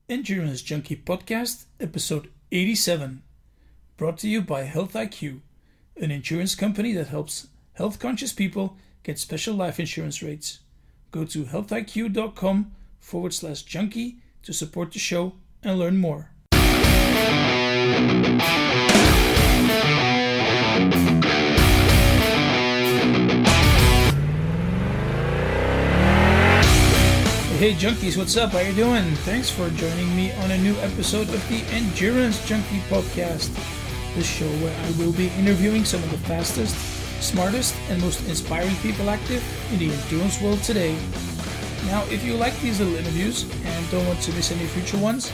Endurance Junkie Podcast, episode 87, brought to you by Health IQ, an insurance company that helps health-conscious people get special life insurance rates. Go to healthiq.com/junkie to support the show and learn more. Hey Junkies, what's up? How you doing? Thanks for joining me on a new episode of the Endurance Junkie Podcast, the show where I will be interviewing some of the fastest, smartest, and most inspiring people active in the endurance world today. Now, if you like these little interviews and don't want to miss any future ones,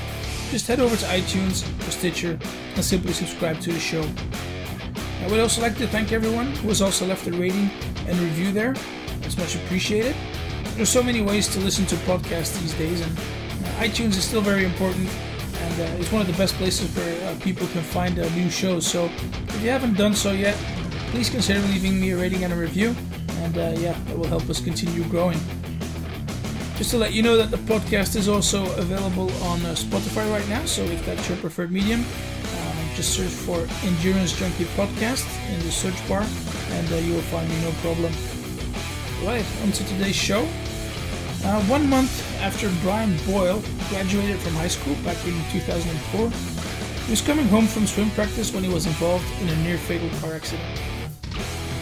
just head over to iTunes or Stitcher and simply subscribe to the show. I would also like to thank everyone who has also left a rating and review there. It's much appreciated. There's so many ways to listen to podcasts these days, and iTunes is still very important, and it's one of the best places where people can find new shows. So if you haven't done so yet, please consider leaving me a rating and a review, and that will help us continue growing. Just to let you know that the podcast is also available on Spotify right now, so if that's your preferred medium, just search for Endurance Junkie Podcast in the search bar, and you will find me no problem. Right, on to today's show. 1 month after Brian Boyle graduated from high school back in 2004, he was coming home from swim practice when he was involved in a near-fatal car accident.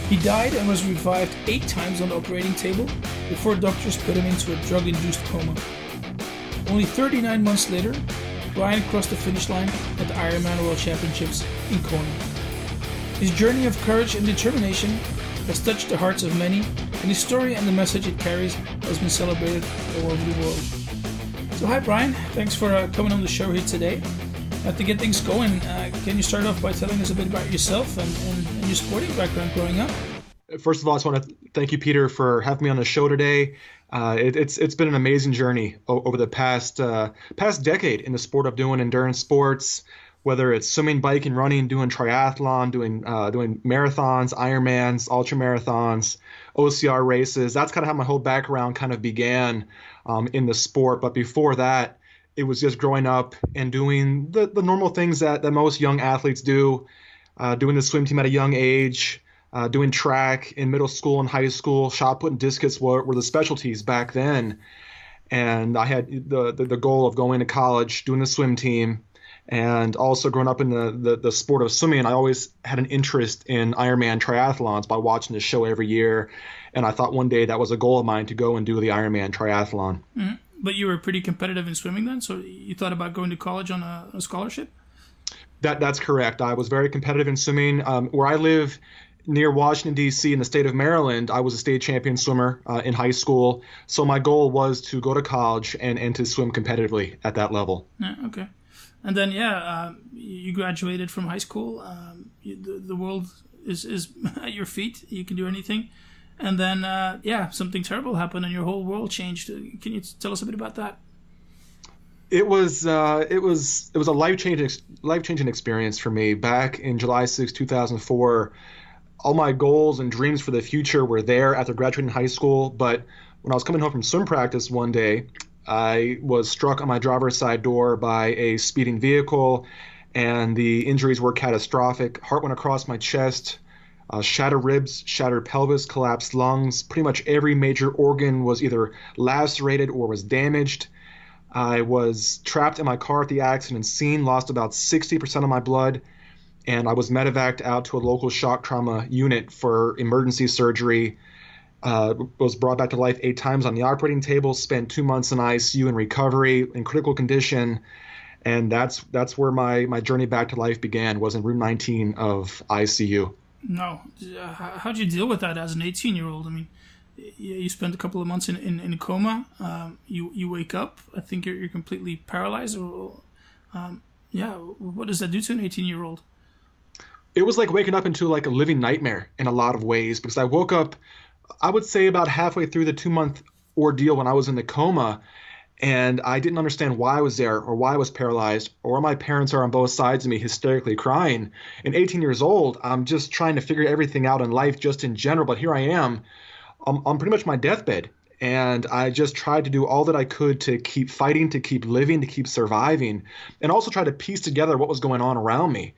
He died and was revived 8 times on the operating table before doctors put him into a drug-induced coma. Only 39 months later, Brian crossed the finish line at the Ironman World Championships in Kona. His journey of courage and determination has touched the hearts of many, and his story and the message it carries has been celebrated all over the world. So hi Brian, thanks for coming on the show here today. To get things going, can you start off by telling us a bit about yourself and your sporting background growing up? First of all, I just want to thank you, Peter, for having me on the show today. It's been an amazing journey over the past decade in the sport of doing endurance sports. Whether it's swimming, biking, running, doing triathlon, doing marathons, Ironmans, ultramarathons, OCR races. That's kind of how my whole background kind of began in the sport. But before that, it was just growing up and doing the normal things that most young athletes do, doing the swim team at a young age, doing track in middle school and high school. Shot put and discus were the specialties back then. And I had the goal of going to college, doing the swim team. And also growing up in the sport of swimming, I always had an interest in Ironman triathlons by watching the show every year. And I thought one day that was a goal of mine to go and do the Ironman triathlon. Mm-hmm. But you were pretty competitive in swimming then? So you thought about going to college on a scholarship? That's correct. I was very competitive in swimming. Where I live near Washington, D.C. in the state of Maryland, I was a state champion swimmer in high school. So my goal was to go to college and to swim competitively at that level. Yeah, okay. And then, you graduated from high school. The world is at your feet. You can do anything. And then, something terrible happened and your whole world changed. Can you tell us a bit about that? It was a life-changing experience for me. Back in July 6, 2004, all my goals and dreams for the future were there after graduating high school. But when I was coming home from swim practice one day, I was struck on my driver's side door by a speeding vehicle, and the injuries were catastrophic. Heart went across my chest, shattered ribs, shattered pelvis, collapsed lungs. Pretty much every major organ was either lacerated or was damaged. I was trapped in my car at the accident scene, lost about 60% of my blood, and I was medevaced out to a local shock trauma unit for emergency surgery. Was brought back to life 8 times on the operating table, spent 2 months in ICU in recovery in critical condition. And that's where my journey back to life began, was in room 19 of ICU. No. How'd you deal with that as an 18-year-old? I mean, you spent a couple of months in a coma. You wake up. I think you're completely paralyzed. What does that do to an 18-year-old? It was like waking up into like a living nightmare in a lot of ways, because I woke up, I would say, about halfway through the 2-month ordeal when I was in the coma, and I didn't understand why I was there or why I was paralyzed, or my parents are on both sides of me hysterically crying. And 18 years old, I'm just trying to figure everything out in life just in general, but here I am on pretty much my deathbed. And I just tried to do all that I could to keep fighting, to keep living, to keep surviving, and also try to piece together what was going on around me.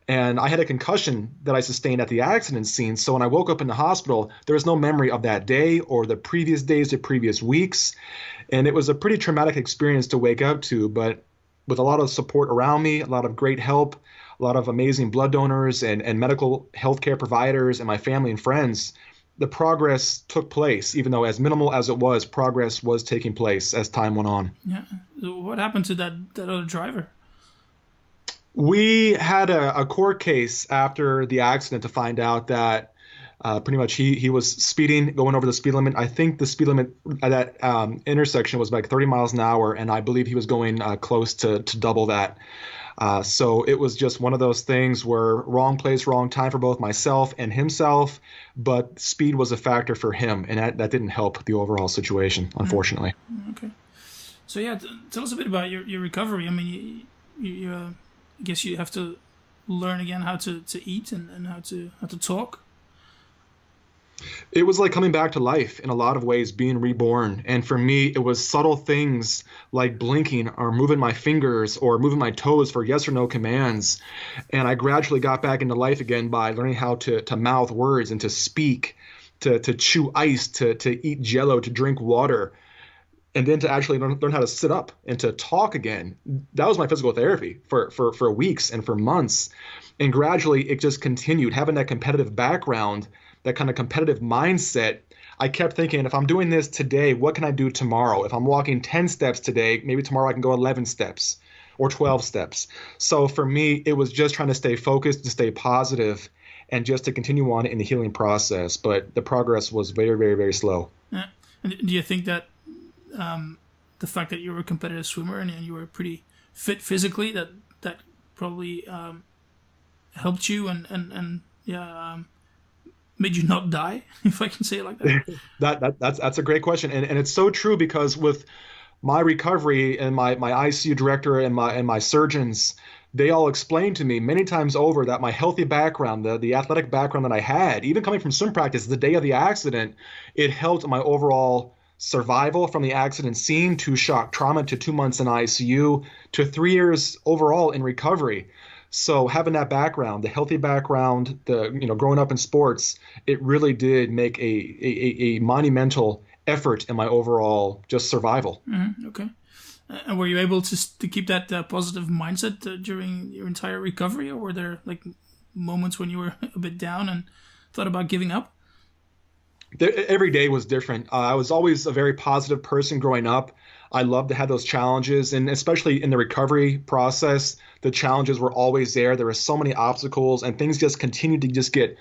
And I had a concussion that I sustained at the accident scene. So when I woke up in the hospital, there was no memory of that day or the previous days, the previous weeks. And it was a pretty traumatic experience to wake up to. But with a lot of support around me, a lot of great help, a lot of amazing blood donors and medical healthcare providers and my family and friends, the progress took place. Even though as minimal as it was, progress was taking place as time went on. Yeah. What happened to that other driver? We had a court case after the accident to find out that pretty much he was speeding, going over the speed limit. I think the speed limit at that intersection was like 30 miles an hour, and I believe he was going close to double that. So it was just one of those things where wrong place, wrong time for both myself and himself, but speed was a factor for him, and that didn't help the overall situation, unfortunately. Okay. So yeah, tell us a bit about your recovery. I mean, you I guess you have to learn again how to eat and how to talk. It was like coming back to life in a lot of ways, being reborn. And for me, it was subtle things like blinking or moving my fingers or moving my toes for yes or no commands. And I gradually got back into life again by learning how to mouth words and to speak, to chew ice, to eat Jell-O, to drink water. And then to actually learn how to sit up and to talk again. That was my physical therapy for weeks and for months. And gradually it just continued. Having that competitive background, that kind of competitive mindset, I kept thinking, if I'm doing this today, what can I do tomorrow? If I'm walking 10 steps today, maybe tomorrow I can go 11 steps or 12 steps. So for me, it was just trying to stay focused, to stay positive, and just to continue on in the healing process. But the progress was very, very, very slow. Yeah. And do you think that the fact that you were a competitive swimmer and you were pretty fit physically, that probably helped you and made you not die, if I can say it like that? That's a great question, and it's so true, because with my recovery and my ICU director and my surgeons, they all explained to me many times over that my healthy background, the athletic background that I had, even coming from swim practice the day of the accident, it helped my overall survival from the accident scene to shock trauma to 2 months in ICU to 3 years overall in recovery. So having that background, the healthy background, growing up in sports, it really did make a monumental effort in my overall just survival. Mm-hmm. Okay. And were you able to keep that positive mindset during your entire recovery, or were there like moments when you were a bit down and thought about giving up? Every day was different. I was always a very positive person growing up. I loved to have those challenges, and especially in the recovery process, the challenges were always there. There were so many obstacles, and things just continued to just get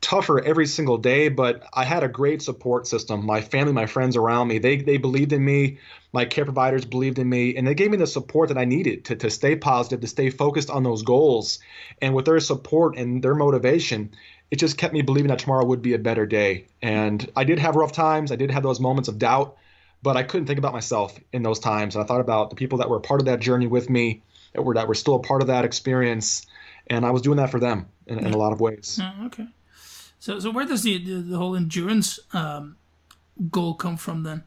tougher every single day. But I had a great support system. My family, my friends around me, they believed in me. My care providers believed in me, and they gave me the support that I needed to stay positive, to stay focused on those goals. And with their support and their motivation, it just kept me believing that tomorrow would be a better day. And I did have rough times. I did have those moments of doubt, but I couldn't think about myself in those times. And I thought about the people that were a part of that journey with me, that were still a part of that experience. And I was doing that for them in a lot of ways. Oh, okay. So where does the whole endurance goal come from then?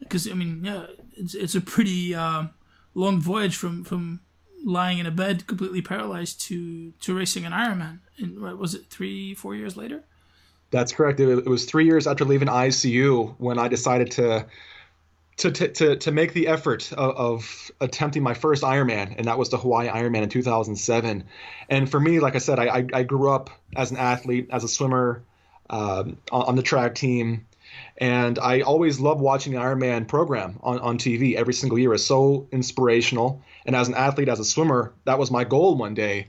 Because, I mean, yeah, it's a pretty long voyage from lying in a bed completely paralyzed to racing an Ironman. And what was it, 3-4 years later? That's correct. It was 3 years after leaving ICU when I decided to make the effort of attempting my first Ironman, and that was the Hawaii Ironman in 2007. And for me, like I said, I grew up as an athlete, as a swimmer, on the track team. And I always loved watching the Ironman program on TV every single year. It was so inspirational. And as an athlete, as a swimmer, that was my goal one day.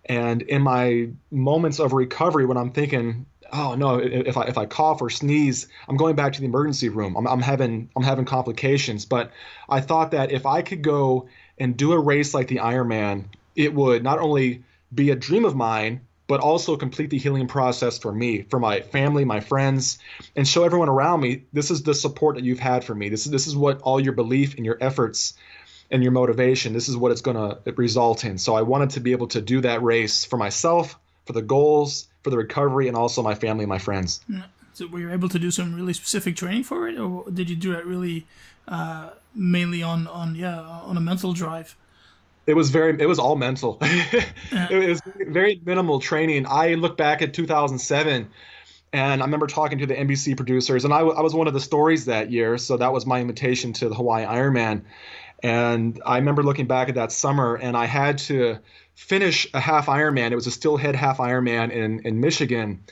And in my moments of recovery, when I'm thinking, oh no, if I cough or sneeze, I'm going back to the emergency room. I'm having complications. But I thought that if I could go and do a race like the Ironman, it would not only be a dream of mine, but also complete the healing process for me, for my family, my friends, and show everyone around me, this is the support that you've had for me. This is what all your belief and your efforts and your motivation, this is what it's going to result in. So I wanted to be able to do that race for myself, for the goals, for the recovery, and also my family and my friends. So were you able to do some really specific training for it, or did you do it really mainly on a mental drive? It was all mental. It was very minimal training. I look back at 2007, and I remember talking to the NBC producers, and I was one of the stories that year. So that was my invitation to the Hawaii Ironman. And I remember looking back at that summer, and I had to finish a half Ironman. It was a Stillhead half Ironman in Michigan.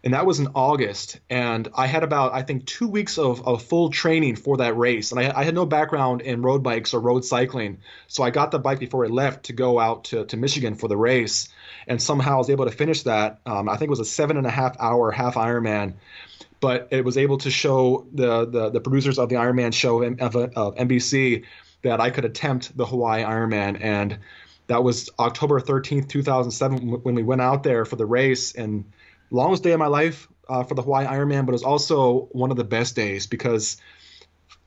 And that was in August. And I had about, I think, 2 weeks of full training for that race. And I had no background in road bikes or road cycling. So I got the bike before I left to go out to Michigan for the race. And somehow I was able to finish that. I think it was a 7.5 hour half Ironman. But it was able to show the producers of the Ironman show of NBC that I could attempt the Hawaii Ironman. And that was October 13th, 2007, when we went out there for the race. And longest day of my life for the Hawaii Ironman, but it was also one of the best days because,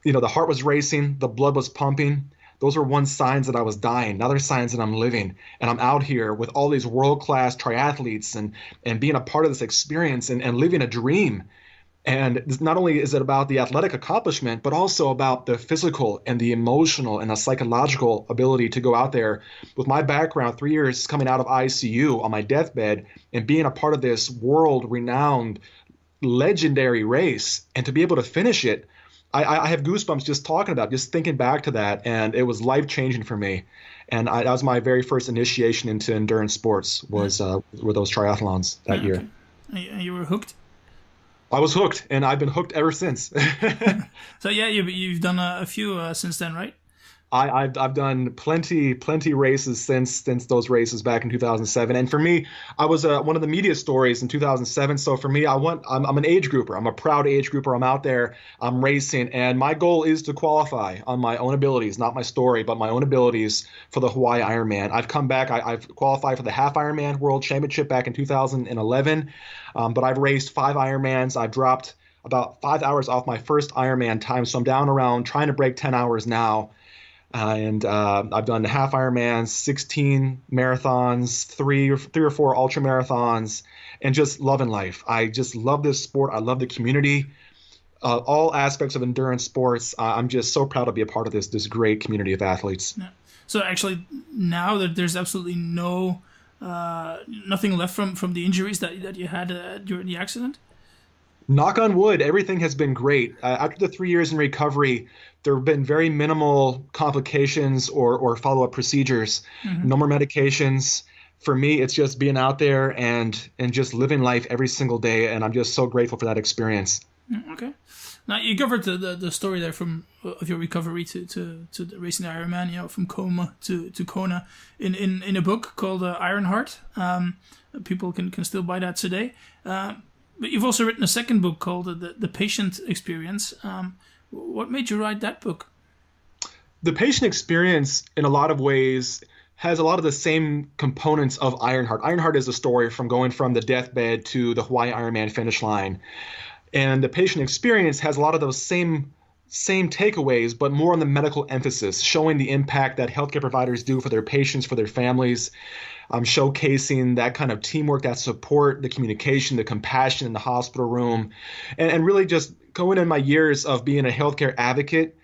the heart was racing, the blood was pumping. Those were one signs that I was dying. Now they're signs that I'm living. And I'm out here with all these world-class triathletes and being a part of this experience and living a dream. And not only is it about the athletic accomplishment, but also about the physical and the emotional and the psychological ability to go out there with my background, 3 years coming out of ICU on my deathbed and being a part of this world-renowned, legendary race, and to be able to finish it. I have goosebumps just talking about it, just thinking back to that, and it was life-changing for me. And that was my very first initiation into endurance sports were those triathlons that year. And you were hooked? I was hooked, and I've been hooked ever since. So yeah, you've done a few since then, right? I've done plenty races since those races back in 2007. And for me, I was one of the media stories in 2007. So for me, I'm an age grouper. I'm a proud age grouper. I'm out there, I'm racing, and my goal is to qualify on my own abilities, not my story, but my own abilities for the Hawaii Ironman. I've come back. I've qualified for the Half Ironman World Championship back in 2011, but I've raced 5 Ironmans. I've dropped about 5 hours off my first Ironman time, so I'm down around trying to break 10 hours now. And I've done half Ironmans, 16 marathons, three or four ultra marathons, and just loving life. I just love this sport. I love the community, all aspects of endurance sports. I'm just so proud to be a part of this great community of athletes. Yeah. So actually, now that there's absolutely nothing left from the injuries that you had during the accident. Knock on wood, everything has been great. After the 3 years in recovery, there have been very minimal complications or follow-up procedures. Mm-hmm. No more medications. For me, it's just being out there and just living life every single day, and I'm just so grateful for that experience. Okay. Now, you covered the story there of your recovery to the racing the Ironman, from coma to Kona in a book called Ironheart. People can still buy that today. But you've also written a second book called The Patient Experience. What made you write that book? The Patient Experience, in a lot of ways, has a lot of the same components of Ironheart. Ironheart is a story from going from the deathbed to the Hawaii Ironman finish line. And The Patient Experience has a lot of those same takeaways, but more on the medical emphasis, showing the impact that healthcare providers do for their patients, for their families, showcasing that kind of teamwork, that support, the communication, the compassion in the hospital room, and really just going in my years of being a healthcare advocate.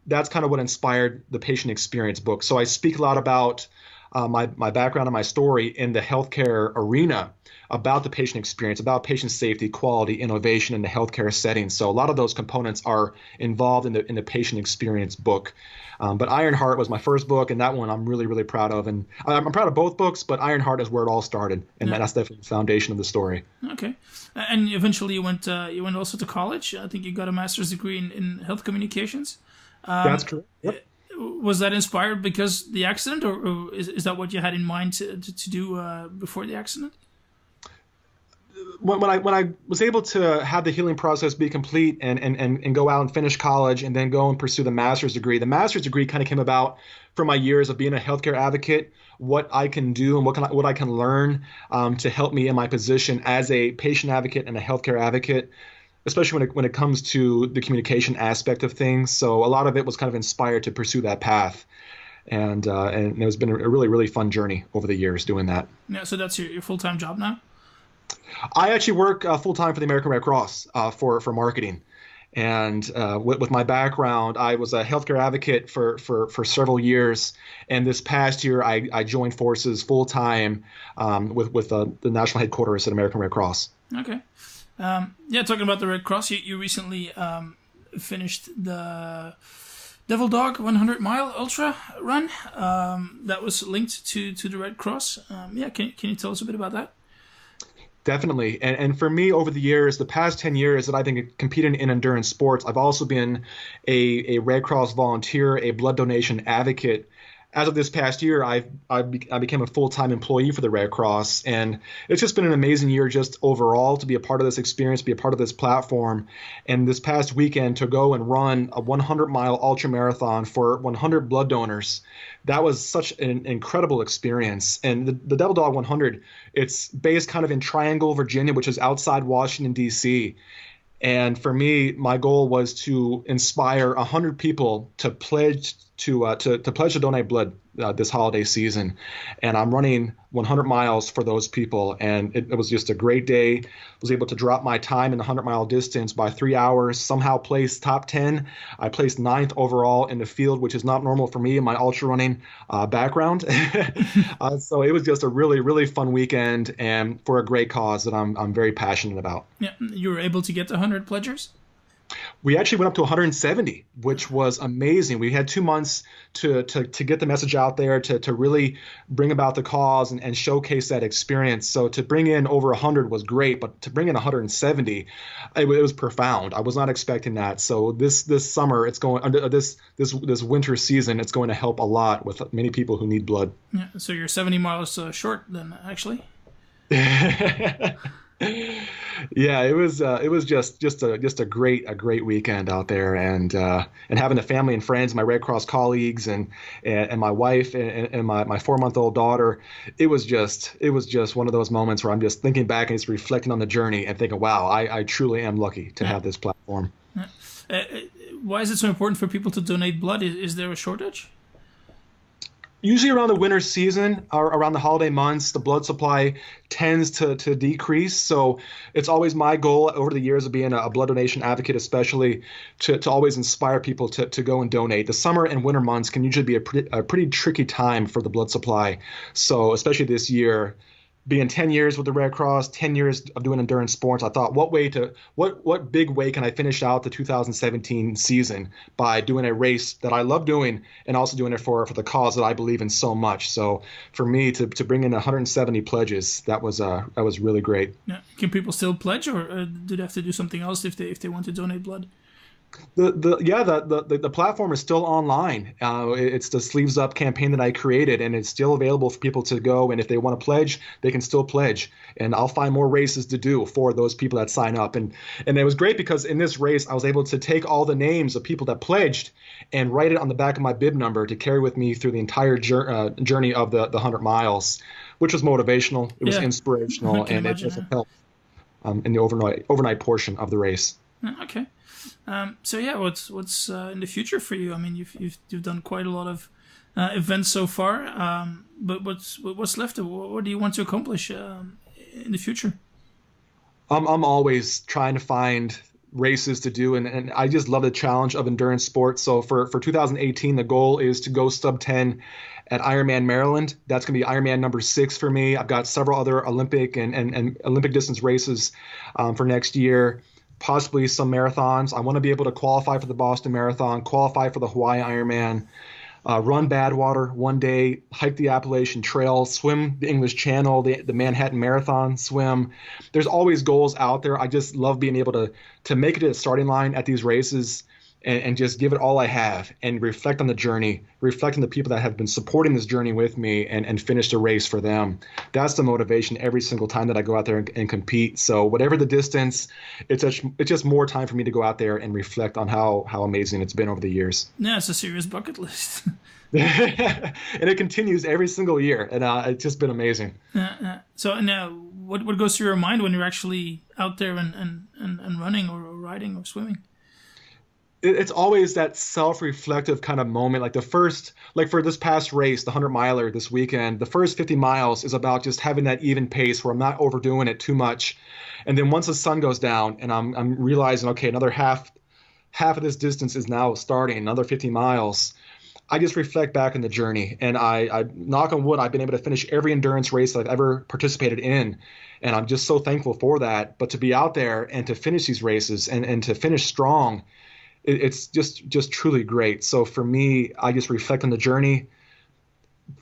That's kind of what inspired the Patient Experience book. So I speak a lot about my background and my story in the healthcare arena, about the patient experience, about patient safety, quality, innovation in the healthcare setting. So a lot of those components are involved in the Patient Experience book. But Ironheart was my first book, and that one I'm really, really proud of. And I'm proud of both books, but Ironheart is where it all started, and that's definitely the foundation of the story. Okay. And eventually you went also to college. I think you got a master's degree in health communications. That's correct. Yep. Was that inspired because the accident, or is that what you had in mind to do before the accident? When I was able to have the healing process be complete and go out and finish college and then go and pursue the master's degree kind of came about from my years of being a healthcare advocate, what I can do and what I can learn to help me in my position as a patient advocate and a healthcare advocate, especially when it comes to the communication aspect of things. So a lot of it was kind of inspired to pursue that path. And it's been a really, really fun journey over the years doing that. Yeah, so that's your full-time job now? I actually work full time for the American Red Cross for marketing. And with my background, I was a healthcare advocate for several years. And this past year, I joined forces full time with the national headquarters at American Red Cross. Okay. Yeah, talking about the Red Cross, you recently finished the Devil Dog 100-mile ultra run that was linked to the Red Cross. Yeah, can you tell us a bit about that? Definitely. And for me, over the years, the past 10 years that I've been competing in endurance sports, I've also been a Red Cross volunteer, a blood donation advocate. As of this past year, I became a full-time employee for the Red Cross, and it's just been an amazing year just overall to be a part of this experience, be a part of this platform. And this past weekend to go and run a 100-mile ultra marathon for 100 blood donors, that was such an incredible experience. And the Devil Dog 100, it's based kind of in Triangle, Virginia, which is outside Washington, D.C. And for me, my goal was to inspire 100 people to pledge to donate blood this holiday season. And I'm running 100 miles for those people. And it was just a great day. I was able to drop my time in the 100-mile distance by 3 hours, somehow placed top 10. I placed 9th overall in the field, which is not normal for me in my ultra running background. So it was just a really, really fun weekend and for a great cause that I'm very passionate about. Yeah, you were able to get to 100 pledgers? We actually went up to 170, which was amazing. We had 2 months to get the message out there, to really bring about the cause and showcase that experience. So to bring in over 100 was great, but to bring in 170, it was profound. I was not expecting that. So this summer, it's going this winter season, it's going to help a lot with many people who need blood. Yeah. So you're 70 miles short then, actually. Yeah, it was just a great weekend out there, and having the family and friends, my Red Cross colleagues, and my wife and my 4-month-old daughter. It was just one of those moments where I'm just thinking back and just reflecting on the journey and thinking, wow, I truly am lucky to have this platform. Why is it so important for people to donate blood? Is there a shortage? Usually around the winter season or around the holiday months, the blood supply tends to decrease. So it's always my goal over the years of being a blood donation advocate, especially to always inspire people to go and donate. The summer and winter months can usually be a pretty tricky time for the blood supply. So especially this year, being 10 years with the Red Cross, 10 years of doing endurance sports, I thought, what big way can I finish out the 2017 season by doing a race that I love doing and also doing it for the cause that I believe in so much. So for me to bring in 170 pledges, that was really great. Yeah. Can people still pledge, or do they have to do something else if they want to donate blood? The platform is still online. It's the Sleeves Up campaign that I created, and it's still available for people to go. And if they want to pledge, they can still pledge. And I'll find more races to do for those people that sign up. And it was great because in this race, I was able to take all the names of people that pledged and write it on the back of my bib number to carry with me through the entire journey of the 100 miles, which was motivational. It was inspirational, and it just helped in the overnight portion of the race. Okay. So yeah, what's in the future for you? I mean, you've done quite a lot of events so far, but what's left? What do you want to accomplish in the future? I'm always trying to find races to do, and I just love the challenge of endurance sports. So for 2018, the goal is to go sub 10 at Ironman Maryland. That's going to be Ironman number 6 for me. I've got several other Olympic and Olympic distance races for next year. Possibly some marathons. I want to be able to qualify for the Boston Marathon, qualify for the Hawaii Ironman, run Badwater one day, hike the Appalachian Trail, swim the English Channel, the Manhattan Marathon swim. There's always goals out there. I just love being able to make it to the starting line at these races and just give it all I have and reflect on the journey, reflect on the people that have been supporting this journey with me and finish the race for them. That's the motivation every single time that I go out there and compete. So whatever the distance, it's just more time for me to go out there and reflect on how amazing it's been over the years. Yeah, it's a serious bucket list. And it continues every single year, and it's just been amazing. So now, what goes through your mind when you're actually out there and running or riding or swimming? it's always that self-reflective kind of moment. Like for this past race, the 100-miler this weekend, the first 50 miles is about just having that even pace where I'm not overdoing it too much. And then once the sun goes down and I'm realizing, okay, another half of this distance is now starting, another 50 miles. I just reflect back on the journey, and I knock on wood, I've been able to finish every endurance race that I've ever participated in. And I'm just so thankful for that. But to be out there and to finish these races and to finish strong, it's just truly great. So for me, I just reflect on the journey,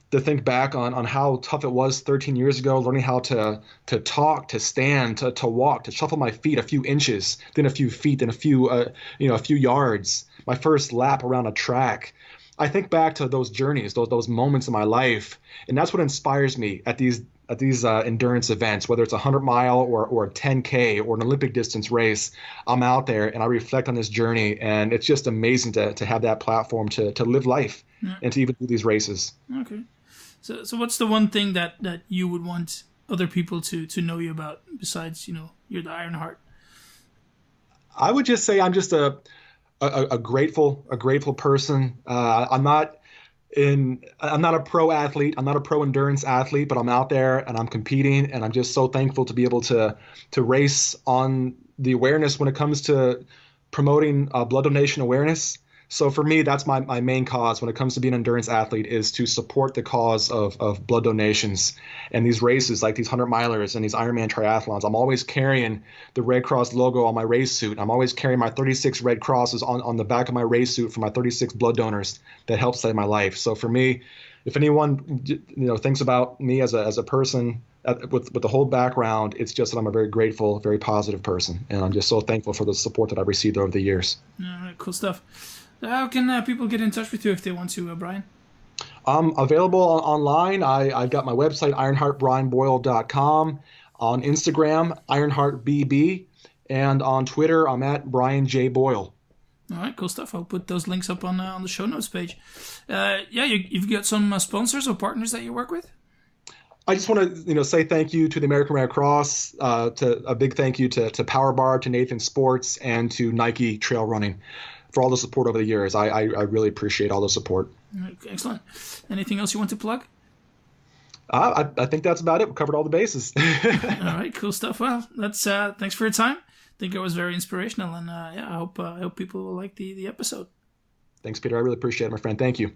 to think back on how tough it was 13 years ago, learning how to talk, to stand, to walk, to shuffle my feet a few inches, then a few feet, then a few yards. My first lap around a track. I think back to those journeys, those moments in my life, and that's what inspires me at these endurance events, whether it's a 100-mile or a 10K or an Olympic distance race. I'm out there and I reflect on this journey, and it's just amazing to have that platform to live life and to even do these races. Okay. So what's the one thing that you would want other people to know you about besides, you're the Iron Heart? I would just say I'm just a grateful person. I'm not a pro athlete. I'm not a pro endurance athlete, but I'm out there and I'm competing, and I'm just so thankful to be able to race on the awareness when it comes to promoting blood donation awareness. So for me, that's my main cause when it comes to being an endurance athlete, is to support the cause of blood donations. And these races, like these 100-milers and these Ironman triathlons, I'm always carrying the Red Cross logo on my race suit. I'm always carrying my 36 Red Crosses on the back of my race suit for my 36 blood donors that help save my life. So for me, if anyone thinks about me as a person with the whole background, it's just that I'm a very grateful, very positive person, and I'm just so thankful for the support that I've received over the years. All right, cool stuff. How can people get in touch with you if they want to, Brian? I'm available online. I've got my website, ironheartbrianboyle.com. On Instagram, ironheartbb. And on Twitter, I'm at Brian J. Boyle. All right, cool stuff. I'll put those links up on the show notes page. You've got some sponsors or partners that you work with? I just want to say thank you to the American Red Cross, to a big thank you to Power Bar, to Nathan Sports, and to Nike Trail Running for all the support over the years. I really appreciate all the support. Excellent. Anything else you want to plug? I think that's about it. We covered all the bases. All right, cool stuff. Well, that's thanks for your time. I think it was very inspirational, and I hope people will like the episode. Thanks, Peter. I really appreciate it, my friend. Thank you.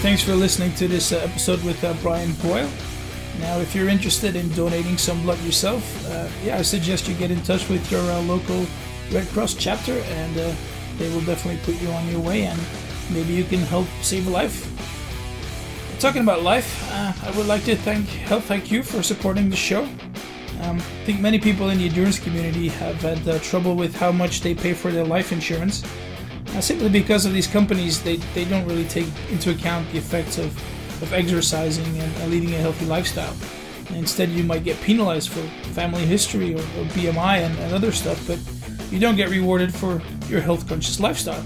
Thanks for listening to this episode with Brian Boyle. Now, if you're interested in donating some blood yourself, I suggest you get in touch with your local Red Cross chapter, and they will definitely put you on your way, and maybe you can help save a life. Talking about life, I would like to thank Health IQ for supporting the show. I think many people in the endurance community have had trouble with how much they pay for their life insurance. Simply because of these companies, they don't really take into account the effects of exercising and leading a healthy lifestyle. And instead, you might get penalized for family history or BMI and other stuff, but you don't get rewarded for your health-conscious lifestyle.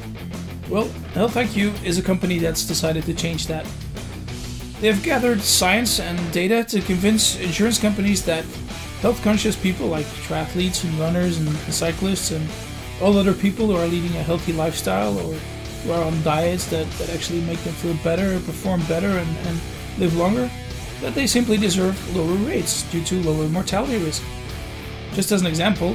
Well, Health IQ is a company that's decided to change that. They've gathered science and data to convince insurance companies that health-conscious people like triathletes and runners and cyclists and all other people who are leading a healthy lifestyle or who are on diets that actually make them feel better, perform better, and live longer, that they simply deserve lower rates due to lower mortality risk. Just as an example,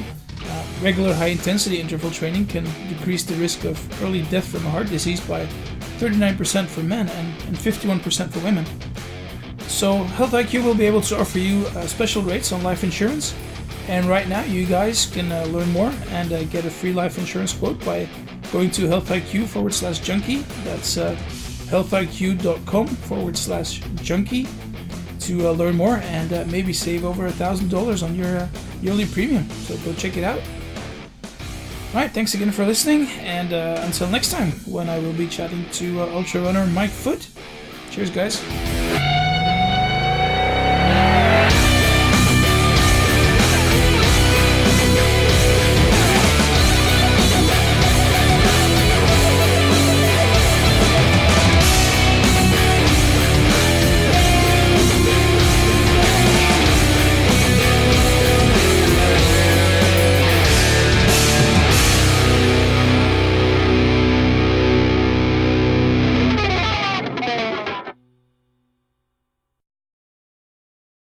regular high-intensity interval training can decrease the risk of early death from heart disease by 39% for men and 51% for women. So Health IQ will be able to offer you special rates on life insurance. And right now, you guys can learn more and get a free life insurance quote by going to healthiq.com/junkie. That's healthiq.com/junkie to learn more and maybe save over $1,000 on your yearly premium. So go check it out. All right, thanks again for listening. And until next time, when I will be chatting to ultra runner Mike Foote. Cheers, guys.